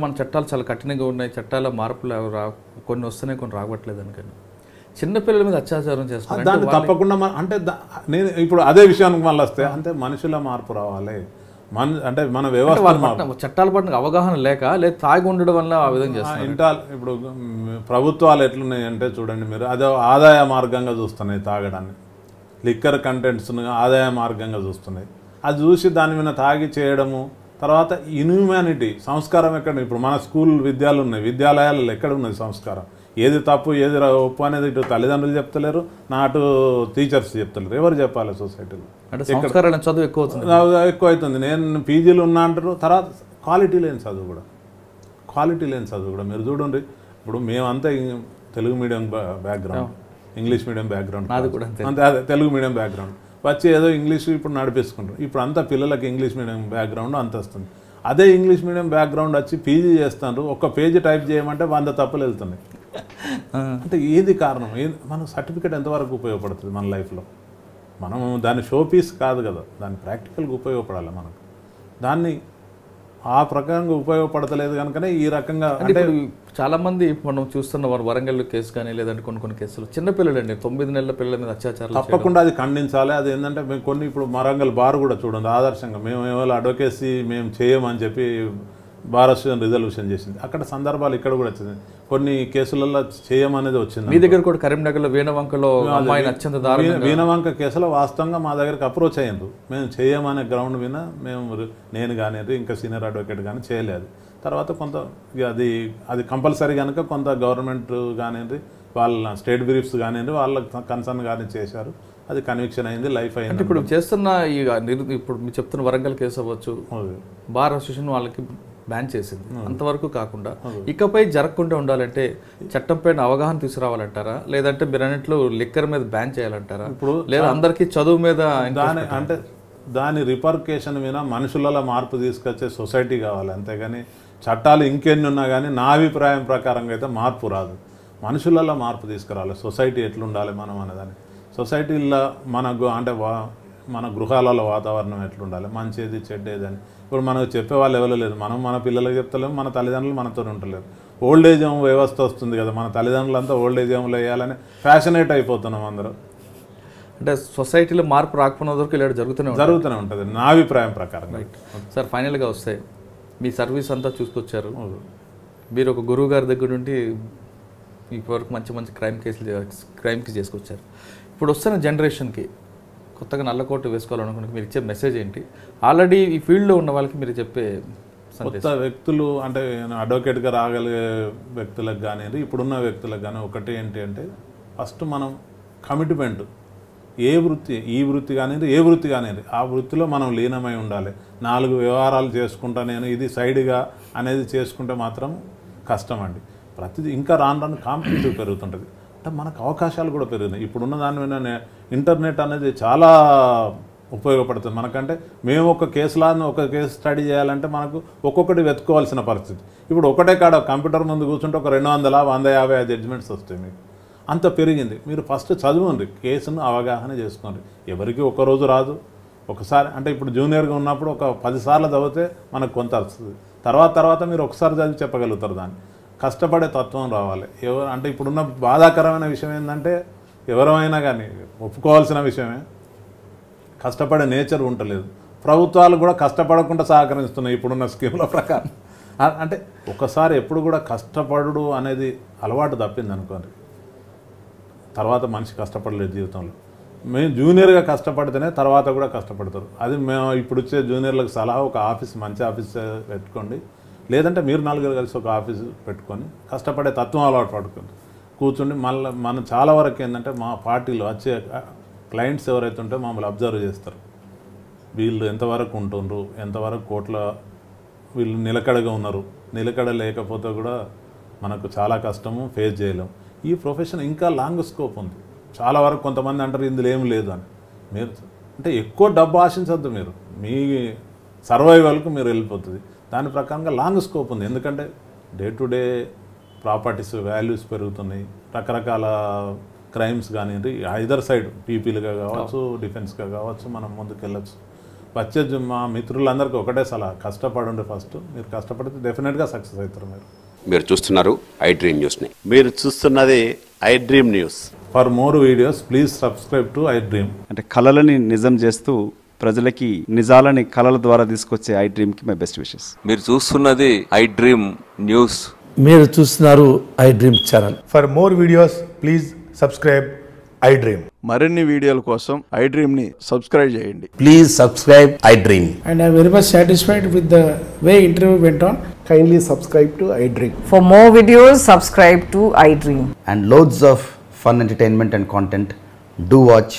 మన చట్టాలు చాలా కఠినంగా ఉన్నాయి, చట్టాల మార్పులు కొన్ని వస్తున్నాయి, కొన్ని రావట్లేదు అనుకని చిన్నపిల్లల మీద అత్యాచారం చేస్తారు. దాన్ని తప్పకుండా అంటే నేను ఇప్పుడు అదే విషయానికి మళ్ళీ వస్తే అంటే మనుషుల మార్పు రావాలి, అంటే మన వ్యవస్థ చట్టాల పట్ల అవగాహన లేదా తాగి ఉండడం వల్ల ఆ విధంగా చేస్తారు. ఇప్పుడు ప్రభుత్వాలు ఎట్లున్నాయి అంటే చూడండి మీరు, అదే ఆదాయ మార్గంగా చూస్తున్నాయి తాగడాన్ని, లిక్కర్ కంటెంట్స్ను ఆదాయ మార్గంగా చూస్తున్నాయి. అది చూసి దాని మీద తాగి చేయడము. తర్వాత ఇన్హ్యూమానిటీ సంస్కారం ఎక్కడ? ఇప్పుడు మన స్కూల్ విద్యాలు ఉన్నాయి, విద్యాలయాలలో ఎక్కడ ఉన్నది సంస్కారం? ఏది తప్పు ఏది ఒప్పు అనేది ఇటు తల్లిదండ్రులు చెప్తలేరు, నా అటు టీచర్స్ చెప్తలేరు. ఎవరు చెప్పాలి సొసైటీలో? అంటే చదువు ఎక్కువ అవుతుంది. నేను పీజీలు ఉన్నా అంటారు. తర్వాత క్వాలిటీ లేని చదువు కూడా మీరు చూడండి. ఇప్పుడు మేమంతా Telugu medium background, English medium background, అంతే అదే తెలుగు మీడియం బ్యాక్గ్రౌండ్ వచ్చి ఏదో ఇంగ్లీష్ ఇప్పుడు నడిపిస్తుంటారు. ఇప్పుడు అంతా పిల్లలకి ఇంగ్లీష్ మీడియం బ్యాక్గ్రౌండ్ అంత వస్తుంది. అదే ఇంగ్లీష్ మీడియం బ్యాక్గ్రౌండ్ వచ్చి పీజీ చేస్తారు, ఒక్క పేజీ టైప్ చేయమంటే 100 తప్పులు వెళ్తున్నాయి. అంటే ఏది కారణం? మన సర్టిఫికేట్ ఎంతవరకు ఉపయోగపడుతుంది మన లైఫ్లో? మనం దాని షో పీస్ కాదు కదా, దాని ప్రాక్టికల్గా ఉపయోగపడాలి మనకు. దాన్ని ఆ ప్రకారంగా ఉపయోగపడతలేదు కనుకనే ఈ రకంగా. అంటే చాలా మంది మనం చూస్తున్న వరంగల్ కేసు కానీ లేదంటే కొన్ని కేసులు చిన్నపిల్లలు అండి, 9 నెలల పిల్లల మీద అత్యాచారం. తప్పకుండా అది ఖండించాలి. అది ఏంటంటే మేము కొన్ని ఇప్పుడు వరంగల్ బార్ కూడా చూడండి ఆదర్శంగా, మేము ఏమైనా అడ్వకేసీ మేము చేయమని చెప్పి బార్ అసోసియేషన్ రిజల్యూషన్ చేసింది. అక్కడ సందర్భాలు ఇక్కడ కూడా వచ్చింది, కొన్ని కేసులలో చేయమనేది వచ్చింది. మీ దగ్గర కూడా కరీంనగర్లో వీణవంకలో వీణవంక కేసులో వాస్తవంగా మా దగ్గరికి అప్రోచ్ అయ్యిండ్రు, మేము చేయమనే గ్రౌండ్ మీద నేను కానీ ఇంకా సీనియర్ అడ్వకేట్ కానీ చేయలేదు. తర్వాత కొంత అది కంపల్సరీ కనుక కొంత గవర్నమెంట్ కానివ్వండి, వాళ్ళ స్టేట్ బ్రీఫ్స్ కానివ్వండి, వాళ్ళ కన్సర్న్ కానీ చేశారు. అది కన్విక్షన్ అయింది, లైఫ్ అయింది. ఇప్పుడు చేస్తున్న ఇప్పుడు మీరు చెప్తున్న వరంగల్ కేసు అవ్వచ్చు, బార్ అసోసియేషన్ వాళ్ళకి బ్యాన్ చేసింది. అంతవరకు కాకుండా ఇకపై జరగకుండా ఉండాలంటే చట్టం పైన అవగాహన తీసుకురావాలంటారా, లేదంటే మీరు అన్నట్లు లిక్కర్ మీద బ్యాన్ చేయాలంటారా? ఇప్పుడు లేదా అందరికీ చదువు మీద అంటే దాని రిపర్కేషన్ మీద మనుషులలో మార్పు తీసుకొచ్చే సొసైటీ కావాలి, అంతేగాని చట్టాలు ఇంకెన్ని ఉన్నా కానీ నా అభిప్రాయం ప్రకారంగా అయితే మార్పు రాదు. మనుషులలో మార్పు తీసుకురావాలి, సొసైటీ ఎట్లుండాలి మనం అనేదాన్ని. సొసైటీలో అంటే మన గృహాలలో వాతావరణం ఎట్లుండాలి, మంచిది చెడ్డేది అని ఇప్పుడు మనకు చెప్పేవాళ్ళు ఎవరు లేరు. మనం మన పిల్లలకు చెప్తలేము, మన తల్లిదండ్రులు మనతో ఉంటలేరు. ఓల్డ్ ఏజ్ హోమ్ వ్యవస్థ వస్తుంది కదా, మన తల్లిదండ్రులంతా ఓల్డ్ ఏజ్ హోమ్లో వేయాలని ఫ్యాషనేట్ అయిపోతున్నాం అందరూ. అంటే సొసైటీలో మార్పు రాకపోయిన వరకు ఇలా జరుగుతూనే ఉంటుంది నా అభిప్రాయం ప్రకారం. సార్ ఫైనల్గా వస్తే మీ సర్వీస్ అంతా చూసుకొచ్చారు, మీరు ఒక గురువు గారి దగ్గర నుండి ఇప్పటివరకు మంచి క్రైమ్కి చేసుకొచ్చారు. ఇప్పుడు వస్తున్న జనరేషన్కి కొత్తగా నల్లకోట వేసుకోవాలనుకుంటే మీరు ఇచ్చే మెసేజ్ ఏంటి? ఆల్రెడీ ఈ ఫీల్డ్లో ఉన్న వాళ్ళకి మీరు చెప్పే కొత్త వ్యక్తులు అంటే అడ్వకేట్గా రాగలిగే వ్యక్తులకు కానీ ఇప్పుడున్న వ్యక్తులకు కానీ ఒకటి ఏంటి అంటే ఫస్ట్ మనం కమిట్మెంట్, ఈ వృత్తి కానివ్వండి ఆ వృత్తిలో మనం లీనమై ఉండాలి. 4 వ్యవహారాలు చేసుకుంటా నేను ఇది సైడ్గా అనేది చేసుకుంటే మాత్రం కష్టం అండి. ప్రతిదీ ఇంకా రాను కాంపిటేటివ్ పెరుగుతుంటుంది, అంటే మనకు అవకాశాలు కూడా పెరుగుతాయి. ఇప్పుడున్న దాని మీద ఇంటర్నెట్ అనేది చాలా ఉపయోగపడుతుంది మనకంటే. మేము ఒక కేసు స్టడీ చేయాలంటే మనకు ఒక్కొక్కటి వెతుక్కోవాల్సిన పరిస్థితి. ఇప్పుడు ఒకటే కాడ కంప్యూటర్ ముందు కూర్చుంటే ఒక 200, 150 జడ్జిమెంట్స్ వస్తాయి. మీకు అంత పెరిగింది. మీరు ఫస్ట్ చదవండి, కేసును అవగాహన చేసుకోండి. ఎవరికి ఒకరోజు రాదు, ఒకసారి అంటే ఇప్పుడు జూనియర్గా ఉన్నప్పుడు ఒక 10 సార్లు చదివితే మనకు కొంత వస్తుంది. తర్వాత మీరు ఒకసారి చదివి చెప్పగలుగుతారు. దాన్ని కష్టపడే తత్వం రావాలి. అంటే ఇప్పుడున్న బాధాకరమైన విషయం ఏంటంటే ఎవరైనా కానీ ఒప్పుకోవాల్సిన విషయమే, కష్టపడే నేచర్ ఉండలేదు. ప్రభుత్వాలు కూడా కష్టపడకుండా సహకరిస్తున్నాయి ఇప్పుడున్న స్కీముల ప్రకారం. అంటే ఒకసారి ఎప్పుడు కూడా కష్టపడు అనేది అలవాటు తప్పింది అనుకోండి, తర్వాత మనిషి కష్టపడలేదు జీవితంలో. మేము జూనియర్గా కష్టపడితేనే తర్వాత కూడా కష్టపడతారు. అది మేము ఇప్పుడు వచ్చే జూనియర్లకు సలహా, ఒక మంచి ఆఫీస్ పెట్టుకోండి, లేదంటే మీరు 4 కలిసి ఒక ఆఫీసు పెట్టుకొని కష్టపడే తత్వం అలవాటు పడుకోండి, కూర్చుండి. మనం చాలా వరకు ఏంటంటే మా పార్టీలో వచ్చే క్లయింట్స్ ఎవరైతే ఉంటే మమ్మల్ని అబ్జర్వ్ చేస్తారు. వీళ్ళు ఎంతవరకు ఉంటుండ్రు, ఎంతవరకు కోట్ల వీళ్ళు నిలకడగా ఉన్నారు, నిలకడ లేకపోతే కూడా మనకు చాలా కష్టము, ఫేస్ చేయలేము. ఈ ప్రొఫెషన్ ఇంకా లాంగ్ స్కోప్ ఉంది. చాలా వరకు కొంతమంది అంటారు ఇందులో ఏం లేదు అని. మీరు అంటే ఎక్కువ డబ్బు ఆశించద్దు, మీరు మీ సర్వైవల్కు మీరు వెళ్ళిపోతుంది. దాని ప్రకారంగా లాంగ్ స్కోప్ ఉంది. ఎందుకంటే day to day properties values పెరుగుతున్నాయి, రకరకాల క్రైమ్స్ కానివ్వండి ఐదర్ సైడ్ పీపీలుగా కావచ్చు డిఫెన్స్గా కావచ్చు మనం ముందుకు వెళ్ళొచ్చు. వచ్చే మా మిత్రులందరికీ ఒకటే సలహా, కష్టపడండి. ఫస్ట్ మీరు కష్టపడితే డెఫినెట్గా సక్సెస్ అవుతారు. మీరు చూస్తున్నారు ఐ డ్రీమ్ న్యూస్ని. మీరు చూస్తున్నది I dream news. For more videos please subscribe to I dream. అంటే కళలని నిజం చేస్తూ ప్రజలకి నిజాలని కళల ద్వారా తీసుకొచ్చే ఐ డ్రీమ్కి మై బెస్ట్ విషెస్. మీరు చూస్తున్నది ఐ డ్రీమ్ న్యూస్. మీరు చూస్తున్నారు I dream channel. For more videos please subscribe I dream. మరిన్ని వీడియోల కోసం ఐ డ్రీమ్ ని సబ్స్క్రైబ్ చేయండి. Please subscribe I dream. And I am very much satisfied with the way interview went on. Kindly subscribe to I Dream. For more videos, subscribe to I Dream. And loads of fun entertainment and content. Do watch